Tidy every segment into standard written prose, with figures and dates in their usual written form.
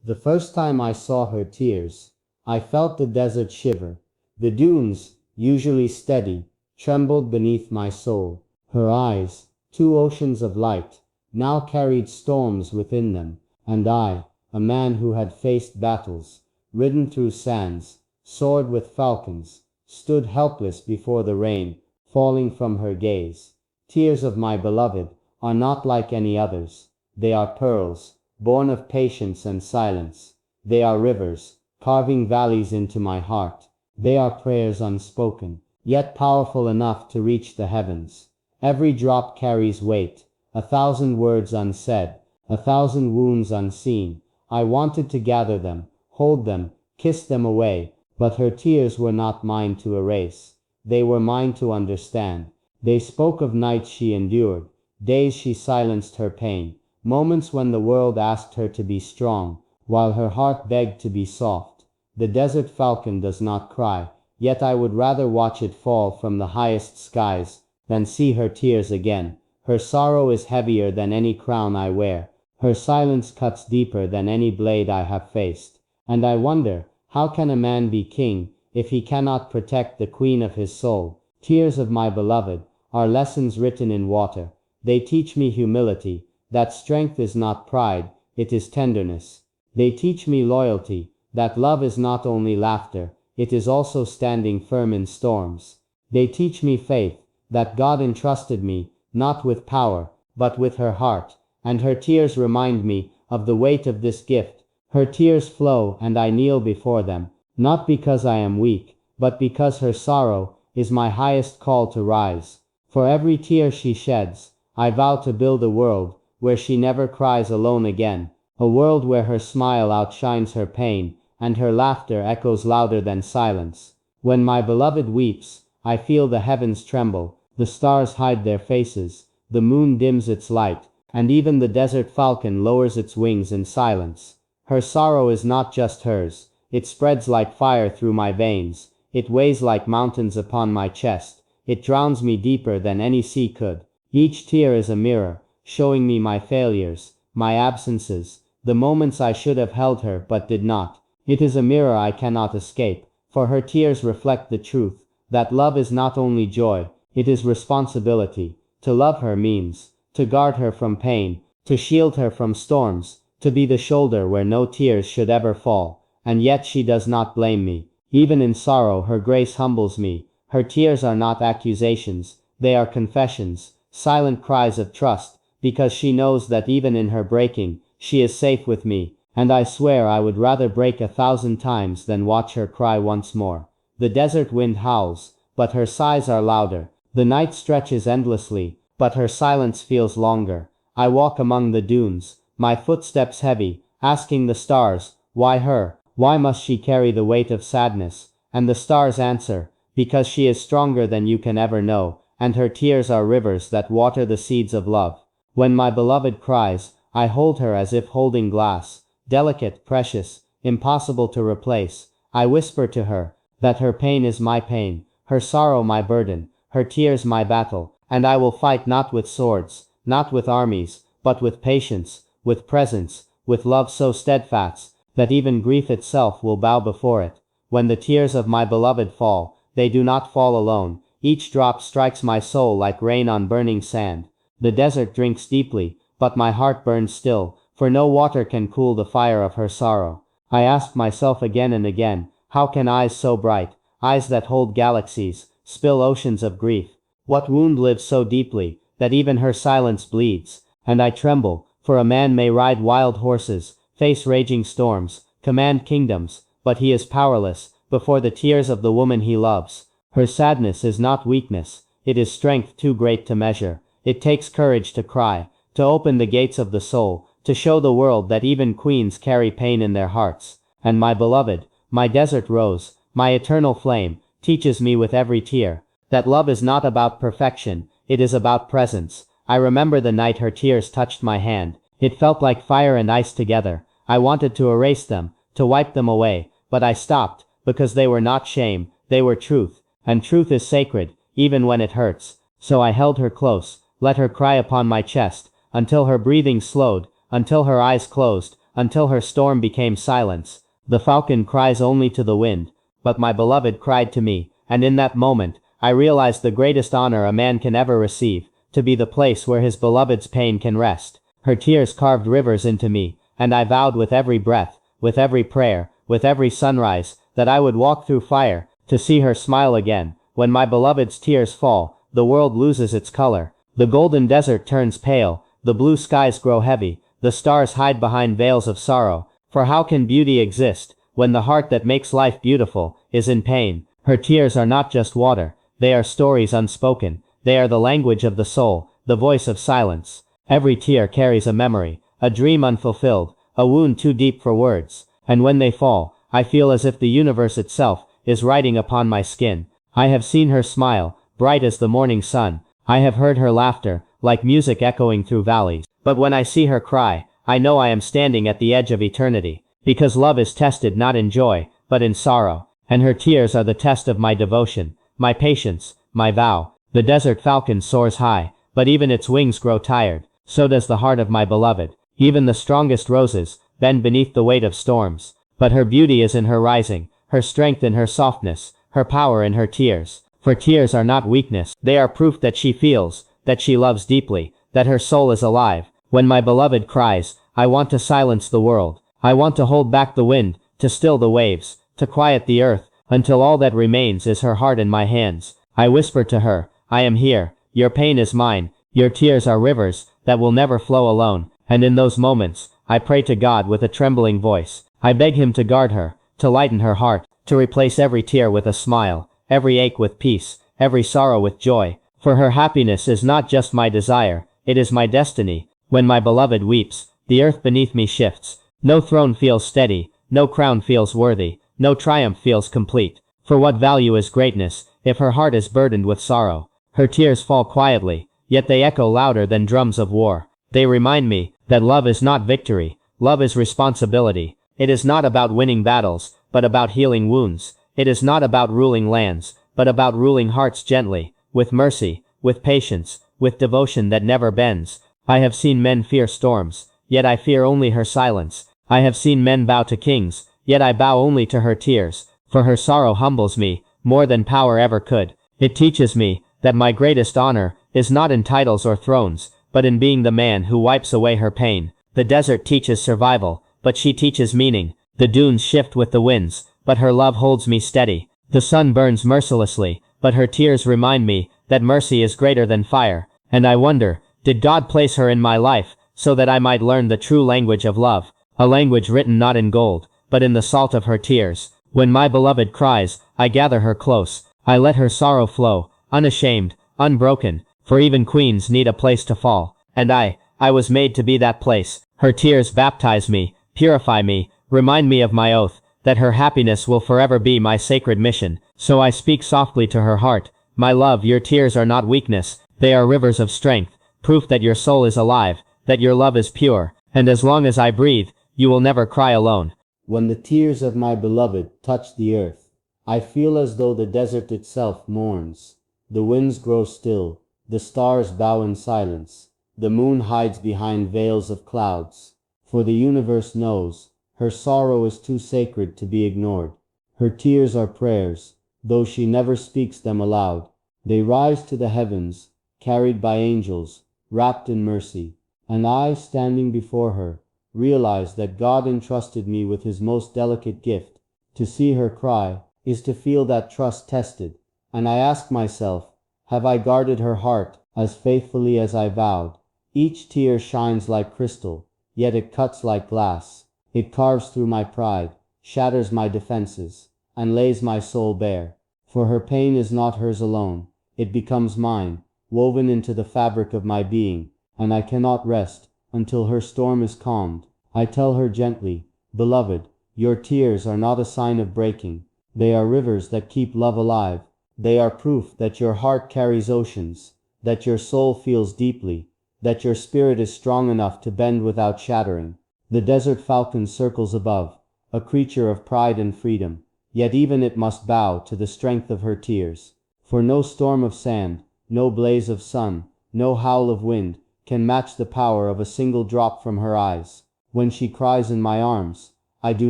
The first time I saw her tears, I felt the desert shiver. The dunes, usually steady, trembled beneath my soul. Her eyes, two oceans of light, now carried storms within them, and I, a man who had faced battles, ridden through sands, soared with falcons, stood helpless before the rain falling from her gaze. Tears of my beloved are not like any others. They are pearls, born of patience and silence. They are rivers, carving valleys into my heart. They are prayers unspoken, yet powerful enough to reach the heavens. Every drop carries weight, 1,000 words unsaid, 1,000 wounds unseen. I wanted to gather them, hold them, kiss them away, but her tears were not mine to erase. They were mine to understand. They spoke of nights she endured, days she silenced her pain, moments when the world asked her to be strong, while her heart begged to be soft. The desert falcon does not cry, yet I would rather watch it fall from the highest skies than see her tears again. Her sorrow is heavier than any crown I wear. Her silence cuts deeper than any blade I have faced. And I wonder, how can a man be king if he cannot protect the queen of his soul? Tears of my beloved are lessons written in water. They teach me humility, that strength is not pride, it is tenderness. They teach me loyalty, that love is not only laughter, it is also standing firm in storms. They teach me faith, that God entrusted me, not with power, but with her heart, and her tears remind me of the weight of this gift. Her tears flow and I kneel before them, not because I am weak, but because her sorrow is my highest call to rise. For every tear she sheds, I vow to build a world where she never cries alone again, a world where her smile outshines her pain, and her laughter echoes louder than silence. When my beloved weeps, I feel the heavens tremble, the stars hide their faces, the moon dims its light, and even the desert falcon lowers its wings in silence. Her sorrow is not just hers, it spreads like fire through my veins, it weighs like mountains upon my chest, it drowns me deeper than any sea could. Each tear is a mirror, showing me my failures, my absences, the moments I should have held her but did not. It is a mirror I cannot escape, for her tears reflect the truth, that love is not only joy, it is responsibility. To love her means to guard her from pain, to shield her from storms, to be the shoulder where no tears should ever fall. And yet she does not blame me. Even in sorrow her grace humbles me. Her tears are not accusations, they are confessions, silent cries of trust, because she knows that even in her breaking, she is safe with me, and I swear I would rather break 1,000 times than watch her cry once more. The desert wind howls, but her sighs are louder. The night stretches endlessly, but her silence feels longer. I walk among the dunes, my footsteps heavy, asking the stars, why her? Why must she carry the weight of sadness? And the stars answer, because she is stronger than you can ever know, and her tears are rivers that water the seeds of love. When my beloved cries, I hold her as if holding glass, delicate, precious, impossible to replace. I whisper to her that her pain is my pain, her sorrow my burden, her tears my battle, and I will fight not with swords, not with armies, but with patience, with presence, with love so steadfast that even grief itself will bow before it. When the tears of my beloved fall, they do not fall alone. Each drop strikes my soul like rain on burning sand. The desert drinks deeply, but my heart burns still, for no water can cool the fire of her sorrow. I ask myself again and again, how can eyes so bright, eyes that hold galaxies, spill oceans of grief? What wound lives so deeply that even her silence bleeds? And I tremble, for a man may ride wild horses, face raging storms, command kingdoms, but he is powerless before the tears of the woman he loves. Her sadness is not weakness, it is strength too great to measure. It takes courage to cry, to open the gates of the soul, to show the world that even queens carry pain in their hearts. And my beloved, my desert rose, my eternal flame, teaches me with every tear that love is not about perfection, it is about presence. I remember the night her tears touched my hand. It felt like fire and ice together. I wanted to erase them, to wipe them away, but I stopped, because they were not shame, they were truth, and truth is sacred, even when it hurts. So I held her close, let her cry upon my chest, until her breathing slowed, until her eyes closed, until her storm became silence. The falcon cries only to the wind, but my beloved cried to me, and in that moment, I realized the greatest honor a man can ever receive, to be the place where his beloved's pain can rest. Her tears carved rivers into me, and I vowed with every breath, with every prayer, with every sunrise, that I would walk through fire, to see her smile again. When my beloved's tears fall, the world loses its color. The golden desert turns pale, the blue skies grow heavy, the stars hide behind veils of sorrow. For how can beauty exist, when the heart that makes life beautiful, is in pain? Her tears are not just water, they are stories unspoken, they are the language of the soul, the voice of silence. Every tear carries a memory, a dream unfulfilled, a wound too deep for words, and when they fall, I feel as if the universe itself is writing upon my skin. I have seen her smile, bright as the morning sun. I have heard her laughter, like music echoing through valleys. But when I see her cry, I know I am standing at the edge of eternity, because love is tested not in joy, but in sorrow, and her tears are the test of my devotion, my patience, my vow. The desert falcon soars high, but even its wings grow tired. So does the heart of my beloved. Even the strongest roses bend beneath the weight of storms, but her beauty is in her rising, her strength in her softness, her power in her tears. For tears are not weakness, they are proof that she feels, that she loves deeply, that her soul is alive. When my beloved cries, I want to silence the world. I want to hold back the wind, to still the waves, to quiet the earth, until all that remains is her heart in my hands. I whisper to her, I am here, your pain is mine, your tears are rivers that will never flow alone. And in those moments, I pray to God with a trembling voice. I beg him to guard her, to lighten her heart, to replace every tear with a smile, every ache with peace, every sorrow with joy. For her happiness is not just my desire, it is my destiny. When my beloved weeps, the earth beneath me shifts. No throne feels steady, no crown feels worthy, no triumph feels complete. For what value is greatness, if her heart is burdened with sorrow? Her tears fall quietly, yet they echo louder than drums of war. They remind me that love is not victory, love is responsibility. It is not about winning battles, but about healing wounds. It is not about ruling lands, but about ruling hearts gently, with mercy, with patience, with devotion that never bends. I have seen men fear storms, yet I fear only her silence. I have seen men bow to kings, yet I bow only to her tears. For her sorrow humbles me, more than power ever could. It teaches me that my greatest honor is not in titles or thrones, but in being the man who wipes away her pain. The desert teaches survival, but she teaches meaning. The dunes shift with the winds, but her love holds me steady. The sun burns mercilessly, but her tears remind me that mercy is greater than fire. And I wonder, did God place her in my life so that I might learn the true language of love, a language written not in gold, but in the salt of her tears? When my beloved cries, I gather her close. I let her sorrow flow, unashamed, unbroken, for even queens need a place to fall. And I was made to be that place. Her tears baptize me, purify me, remind me of my oath, that her happiness will forever be my sacred mission. So I speak softly to her heart, my love, your tears are not weakness, they are rivers of strength, proof that your soul is alive, that your love is pure, and as long as I breathe, you will never cry alone. When the tears of my beloved touch the earth, I feel as though the desert itself mourns. The winds grow still, the stars bow in silence, the moon hides behind veils of clouds, for the universe knows her sorrow is too sacred to be ignored. Her tears are prayers, though she never speaks them aloud. They rise to the heavens, carried by angels, wrapped in mercy. And I, standing before her, realize that God entrusted me with his most delicate gift. To see her cry is to feel that trust tested. And I ask myself, have I guarded her heart as faithfully as I vowed? Each tear shines like crystal, yet it cuts like glass. It carves through my pride, shatters my defenses, and lays my soul bare. For her pain is not hers alone, it becomes mine, woven into the fabric of my being, and I cannot rest until her storm is calmed. I tell her gently, beloved, your tears are not a sign of breaking. They are rivers that keep love alive. They are proof that your heart carries oceans, that your soul feels deeply, that your spirit is strong enough to bend without shattering. The desert falcon circles above, a creature of pride and freedom, yet even it must bow to the strength of her tears. For no storm of sand, no blaze of sun, no howl of wind, can match the power of a single drop from her eyes. When she cries in my arms, I do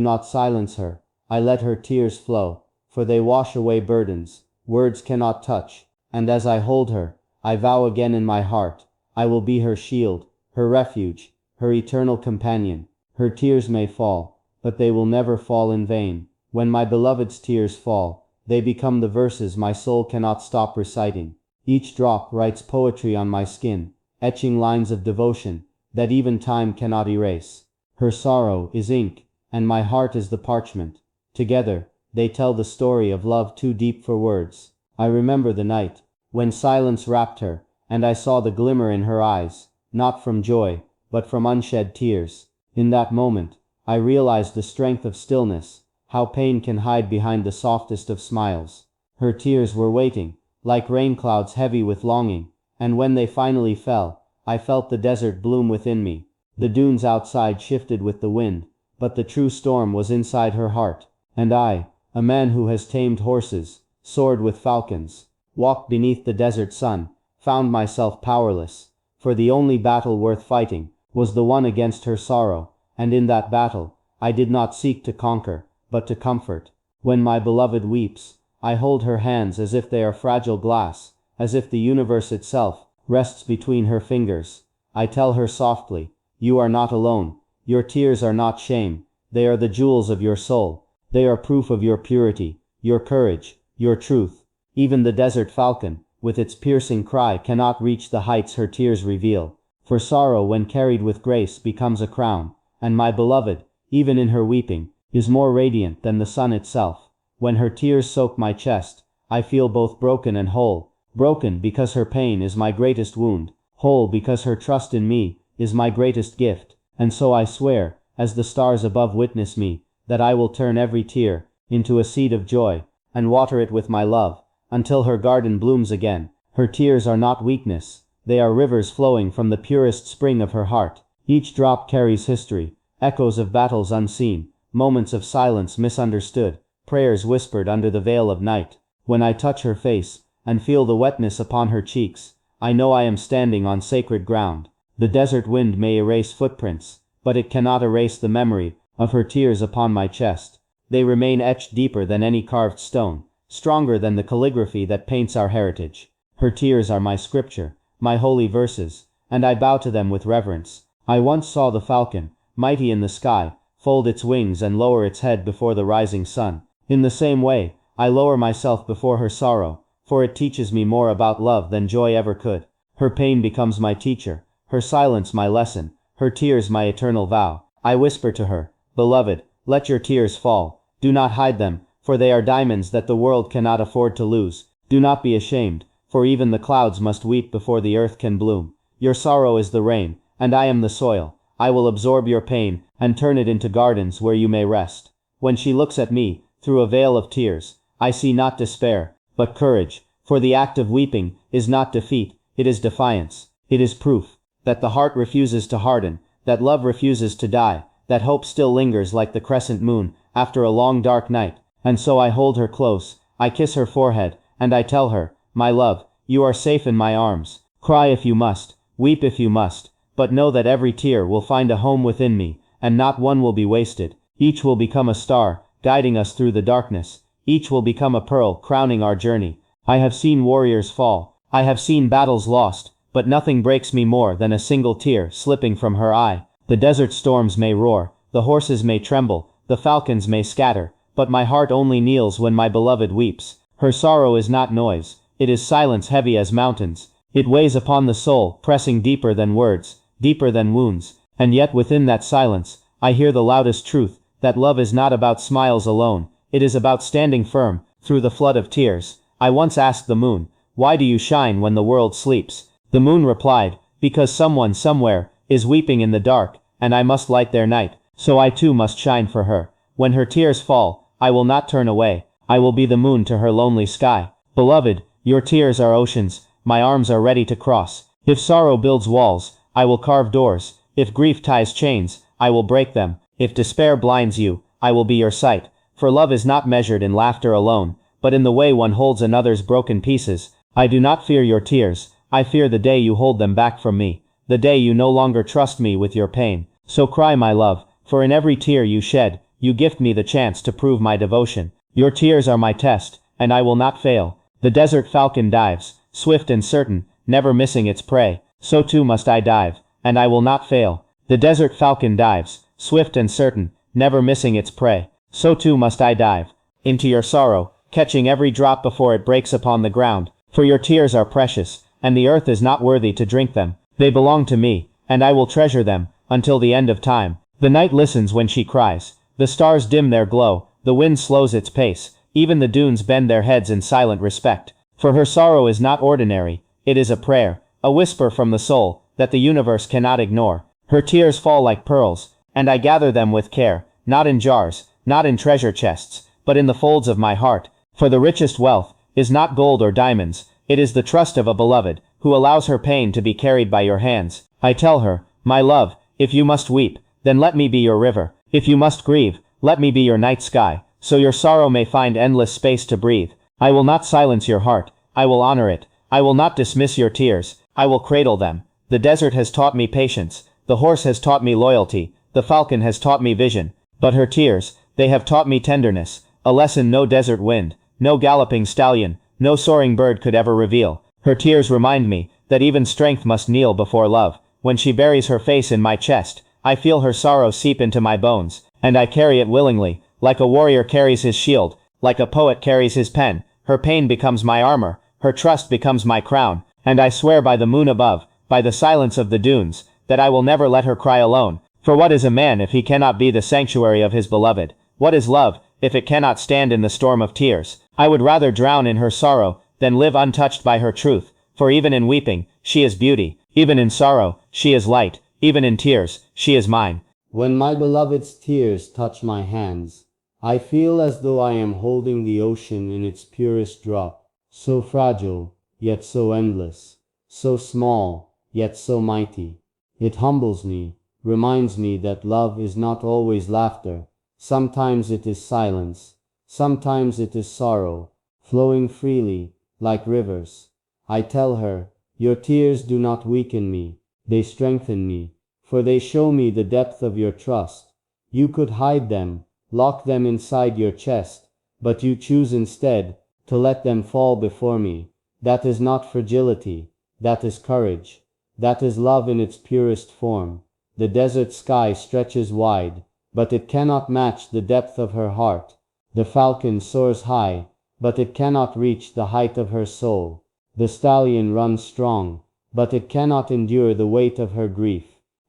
not silence her. I let her tears flow, for they wash away burdens words cannot touch. And as I hold her, I vow again in my heart, I will be her shield, her refuge, her eternal companion. Her tears may fall, but they will never fall in vain. When my beloved's tears fall, they become the verses my soul cannot stop reciting. Each drop writes poetry on my skin, etching lines of devotion that even time cannot erase. Her sorrow is ink, and my heart is the parchment. Together, they tell the story of love too deep for words. I remember the night when silence wrapped her, and I saw the glimmer in her eyes, not from joy, but from unshed tears. In that moment, I realized the strength of stillness, how pain can hide behind the softest of smiles. Her tears were waiting, like rain clouds heavy with longing, and when they finally fell, I felt the desert bloom within me. The dunes outside shifted with the wind, but the true storm was inside her heart. And I, a man who has tamed horses, soared with falcons, walked beneath the desert sun, found myself powerless, for the only battle worth fighting was the one against her sorrow, and in that battle, I did not seek to conquer, but to comfort. When my beloved weeps, I hold her hands as if they are fragile glass, as if the universe itself rests between her fingers. I tell her softly, you are not alone. Your tears are not shame. They are the jewels of your soul. They are proof of your purity, your courage, your truth. Even the desert falcon, with its piercing cry, cannot reach the heights her tears reveal. For sorrow, when carried with grace, becomes a crown, and my beloved, even in her weeping, is more radiant than the sun itself. When her tears soak my chest, I feel both broken and whole. Broken because her pain is my greatest wound, whole because her trust in me is my greatest gift. And so I swear, as the stars above witness me, that I will turn every tear into a seed of joy, and water it with my love, until her garden blooms again. Her tears are not weakness, they are rivers flowing from the purest spring of her heart. Each drop carries history, echoes of battles unseen, moments of silence misunderstood, prayers whispered under the veil of night. When I touch her face, and feel the wetness upon her cheeks, I know I am standing on sacred ground. The desert wind may erase footprints, but it cannot erase the memory of her tears upon my chest. They remain etched deeper than any carved stone, stronger than the calligraphy that paints our heritage. Her tears are my scripture, my holy verses, and I bow to them with reverence. I once saw the falcon, mighty in the sky, fold its wings and lower its head before the rising sun. In the same way, I lower myself before her sorrow, for it teaches me more about love than joy ever could. Her pain becomes my teacher, her silence my lesson, her tears my eternal vow. I whisper to her, beloved, let your tears fall. Do not hide them, for they are diamonds that the world cannot afford to lose. Do not be ashamed, for even the clouds must weep before the earth can bloom. Your sorrow is the rain, and I am the soil. I will absorb your pain and turn it into gardens where you may rest. When she looks at me, through a veil of tears, I see not despair, but courage, for the act of weeping is not defeat, it is defiance. It is proof that the heart refuses to harden, that love refuses to die, that hope still lingers like the crescent moon after a long dark night. And so I hold her close, I kiss her forehead, and I tell her, my love, you are safe in my arms. Cry if you must, weep if you must, but know that every tear will find a home within me, and not one will be wasted. Each will become a star, guiding us through the darkness. Each will become a pearl, crowning our journey. I have seen warriors fall, I have seen battles lost, but nothing breaks me more than a single tear slipping from her eye. The desert storms may roar, the horses may tremble, the falcons may scatter, but my heart only kneels when my beloved weeps. Her sorrow is not noise, it is silence heavy as mountains. It weighs upon the soul, pressing deeper than words, deeper than wounds, and yet within that silence, I hear the loudest truth, that love is not about smiles alone, it is about standing firm, through the flood of tears. I once asked the moon, why do you shine when the world sleeps? The moon replied, because someone somewhere is weeping in the dark, and I must light their night, so I too must shine for her. When her tears fall, I will not turn away, I will be the moon to her lonely sky. Beloved, your tears are oceans, my arms are ready to cross. If sorrow builds walls, I will carve doors. If grief ties chains, I will break them. If despair blinds you, I will be your sight. For love is not measured in laughter alone, but in the way one holds another's broken pieces. I do not fear your tears, I fear the day you hold them back from me, the day you no longer trust me with your pain, So cry, my love, for in every tear you shed, you gift me the chance to prove my devotion. Your tears are my test, and I will not fail. The desert falcon dives, swift and certain, never missing its prey. So too must I dive, and I will not fail. The desert falcon dives, swift and certain, never missing its prey. So too must I dive into your sorrow, catching every drop before it breaks upon the ground. For your tears are precious, and the earth is not worthy to drink them. They belong to me, and I will treasure them until the end of time. The night listens when she cries. The stars dim their glow, the wind slows its pace, even the dunes bend their heads in silent respect. For her sorrow is not ordinary, it is a prayer, a whisper from the soul, that the universe cannot ignore. Her tears fall like pearls, and I gather them with care, not in jars, not in treasure chests, but in the folds of my heart. For the richest wealth is not gold or diamonds, it is the trust of a beloved, who allows her pain to be carried by your hands. I tell her, my love, if you must weep, then let me be your river. If you must grieve, let me be your night sky, so your sorrow may find endless space to breathe. I will not silence your heart, I will honor it. I will not dismiss your tears, I will cradle them. The desert has taught me patience, the horse has taught me loyalty, the falcon has taught me vision. But her tears, they have taught me tenderness, a lesson no desert wind, no galloping stallion, no soaring bird could ever reveal. Her tears remind me that even strength must kneel before love. When she buries her face in my chest, I feel her sorrow seep into my bones, and I carry it willingly, like a warrior carries his shield, like a poet carries his pen. Her pain becomes my armor, her trust becomes my crown, and I swear by the moon above, by the silence of the dunes, that I will never let her cry alone. For what is a man if he cannot be the sanctuary of his beloved? What is love, if it cannot stand in the storm of tears? I would rather drown in her sorrow, than live untouched by her truth, for even in weeping, she is beauty, even in sorrow, she is light, even in tears, she is mine. When my beloved's tears touch my hands, I feel as though I am holding the ocean in its purest drop, so fragile, yet so endless, so small, yet so mighty. It humbles me, reminds me that love is not always laughter. Sometimes it is silence, sometimes it is sorrow, flowing freely, like rivers. I tell her, your tears do not weaken me, they strengthen me, for they show me the depth of your trust. You could hide them, lock them inside your chest, but you choose instead to let them fall before me. That is not fragility, that is courage, that is love in its purest form. The desert sky stretches wide, but it cannot match the depth of her heart. The falcon soars high, but it cannot reach the height of her soul. The stallion runs strong, but it cannot endure the weight of her grief.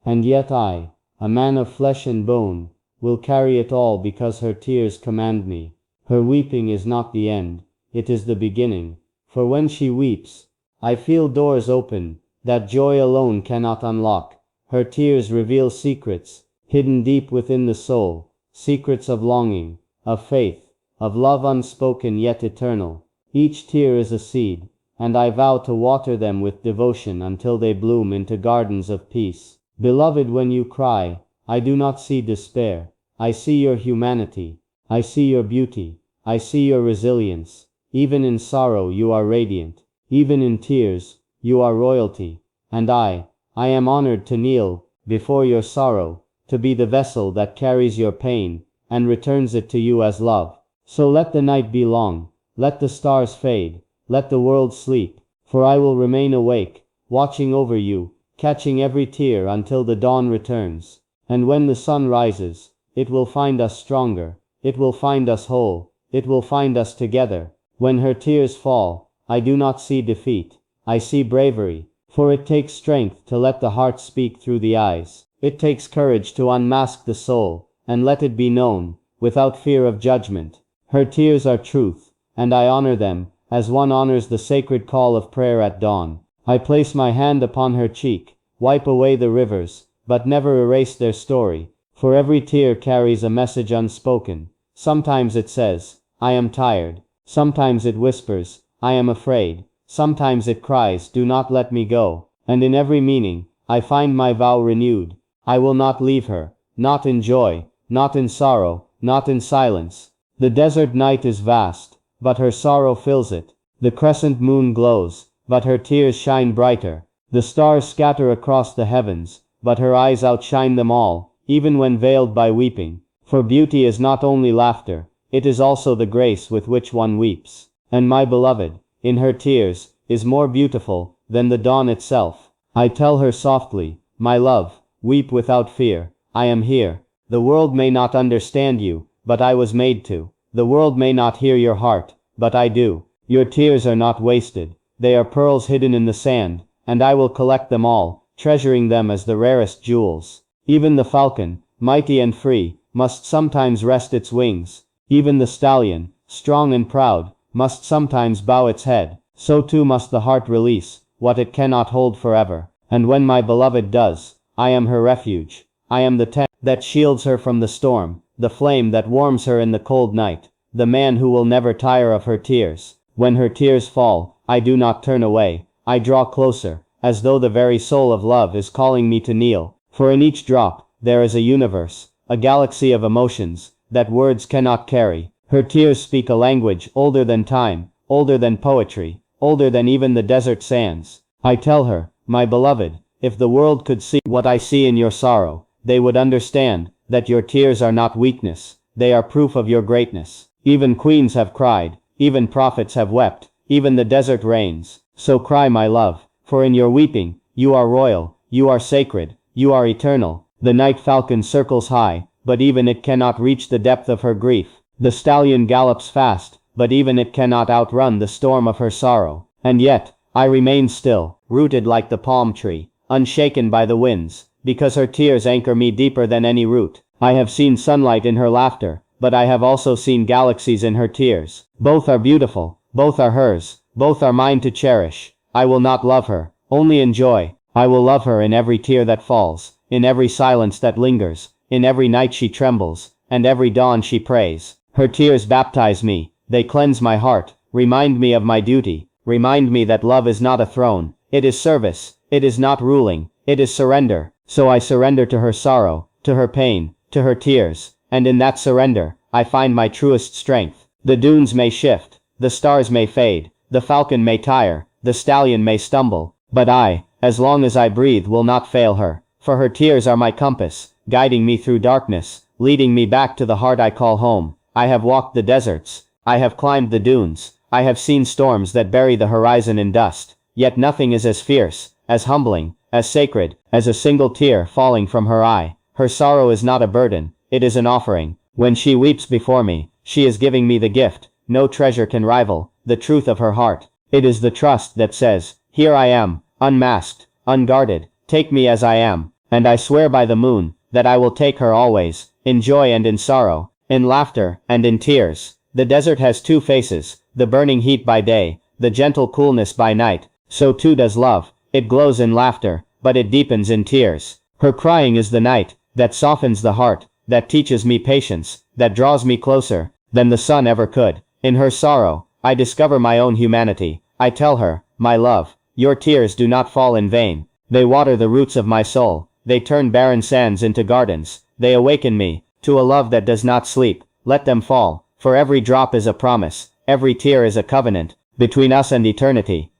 And yet I, a man of flesh and bone, will carry it all because her tears command me. Her weeping is not the end, it is the beginning. For when she weeps, I feel doors open that joy alone cannot unlock. Her tears reveal secrets hidden deep within the soul, secrets of longing, of faith, of love unspoken yet eternal. Each tear is a seed, and I vow to water them with devotion until they bloom into gardens of peace. Beloved, when you cry, I do not see despair. I see your humanity. I see your beauty. I see your resilience. Even in sorrow you are radiant. Even in tears, you are royalty. And I am honored to kneel before your sorrow, to be the vessel that carries your pain and returns it to you as love. So let the night be long, let the stars fade, let the world sleep, for I will remain awake, watching over you, catching every tear until the dawn returns. And when the sun rises, it will find us stronger, it will find us whole, it will find us together. When her tears fall, I do not see defeat, I see bravery, for it takes strength to let the heart speak through the eyes. It takes courage to unmask the soul, and let it be known, without fear of judgment. Her tears are truth, and I honor them, as one honors the sacred call of prayer at dawn. I place my hand upon her cheek, wipe away the rivers, but never erase their story, for every tear carries a message unspoken. Sometimes it says, I am tired. Sometimes it whispers, I am afraid. Sometimes it cries, do not let me go. And in every meaning, I find my vow renewed. I will not leave her, not in joy, not in sorrow, not in silence. The desert night is vast, but her sorrow fills it. The crescent moon glows, but her tears shine brighter. The stars scatter across the heavens, but her eyes outshine them all, even when veiled by weeping. For beauty is not only laughter, it is also the grace with which one weeps. And my beloved, in her tears, is more beautiful than the dawn itself. I tell her softly, my love, weep without fear, I am here. The world may not understand you, but I was made to. The world may not hear your heart, but I do. Your tears are not wasted, they are pearls hidden in the sand, and I will collect them all, treasuring them as the rarest jewels. Even the falcon, mighty and free, must sometimes rest its wings. Even the stallion, strong and proud, must sometimes bow its head. So too must the heart release what it cannot hold forever. And when my beloved does, I am her refuge. I am the tent that shields her from the storm, the flame that warms her in the cold night, the man who will never tire of her tears. When her tears fall, I do not turn away, I draw closer, as though the very soul of love is calling me to kneel. For in each drop, there is a universe, a galaxy of emotions, that words cannot carry. Her tears speak a language older than time, older than poetry, older than even the desert sands. I tell her, my beloved, if the world could see what I see in your sorrow, they would understand that your tears are not weakness, they are proof of your greatness. Even queens have cried, even prophets have wept, even the desert rains. So cry, my love, for in your weeping, you are royal, you are sacred, you are eternal. The night falcon circles high, but even it cannot reach the depth of her grief. The stallion gallops fast, but even it cannot outrun the storm of her sorrow. And yet, I remain still, rooted like the palm tree, unshaken by the winds, because her tears anchor me deeper than any root. I have seen sunlight in her laughter, but I have also seen galaxies in her tears. Both are beautiful, both are hers, both are mine to cherish. I will not love her, only enjoy. I will love her in every tear that falls, in every silence that lingers, in every night she trembles, and every dawn she prays. Her tears baptize me, they cleanse my heart, remind me of my duty, remind me that love is not a throne, it is service, it is not ruling, it is surrender. So I surrender to her sorrow, to her pain, to her tears, and in that surrender, I find my truest strength. The dunes may shift, the stars may fade, the falcon may tire, the stallion may stumble, but I, as long as I breathe, will not fail her, for her tears are my compass, guiding me through darkness, leading me back to the heart I call home. I have walked the deserts, I have climbed the dunes, I have seen storms that bury the horizon in dust, yet nothing is as fierce, as humbling, as sacred, as a single tear falling from her eye. Her sorrow is not a burden, it is an offering. When she weeps before me, she is giving me the gift no treasure can rival, the truth of her heart. It is the trust that says, here I am, unmasked, unguarded, take me as I am. And I swear by the moon, that I will take her always, in joy and in sorrow, in laughter and in tears. The desert has two faces, the burning heat by day, the gentle coolness by night. So too does love, it glows in laughter, but it deepens in tears. Her crying is the night, that softens the heart, that teaches me patience, that draws me closer than the sun ever could. In her sorrow, I discover my own humanity. I tell her, my love, your tears do not fall in vain. They water the roots of my soul, they turn barren sands into gardens, they awaken me to a love that does not sleep. Let them fall, for every drop is a promise, every tear is a covenant between us and eternity.